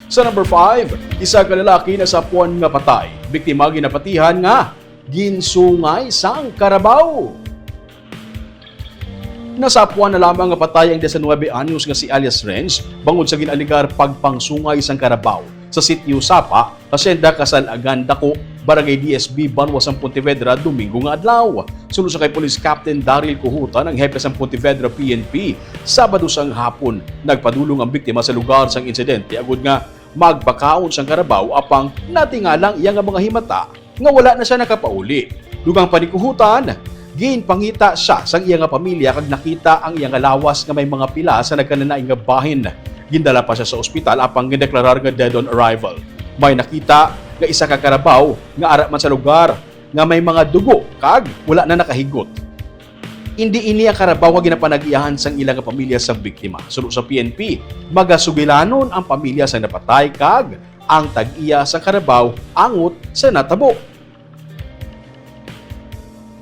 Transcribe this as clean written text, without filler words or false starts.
Sa number 5, isa ka lalaki na sapuan nga patay. Biktima ginapatihan nga ginsungay sang karabaw. Nasapuan na lamang nga patay ang 19 anyos nga si alias Renz bangod sa ginaligar pagpangsungay sang karabaw sa sitio Sapa, Hacienda Casalagan, Dako, Barangay DSB, Banwas ng Pontevedra, Domingo nga adlaw. Sunod sa kay Police Captain Daryl Kuhuta ng Hepe ng Pontevedra PNP, Sabado sang hapon nagpadulong ang biktima sa lugar sang insidente agud nga magpakaon sang karabaw apang natingalang iya nga mga himata nga wala na siya nakapauli. Dugang panikuhutan, ginpangita siya sang iya nga pamilya kag nakita ang iya nga lawas nga may mga pila sa nagkananaing nga bahin. Gindala pa siya sa ospital apang gideklarar nga dead on arrival. May nakita nga isa ka karabaw nga ara man sa lugar nga may mga dugo kag wala na nakahigot. Hindi ini ang karabaw nga ginapanag-iyahan sang ilang pamilya sa biktima. Sulod sa PNP, magasugilanon ang pamilya sa napatay kag ang tag-iya sa karabaw angot sa natabo.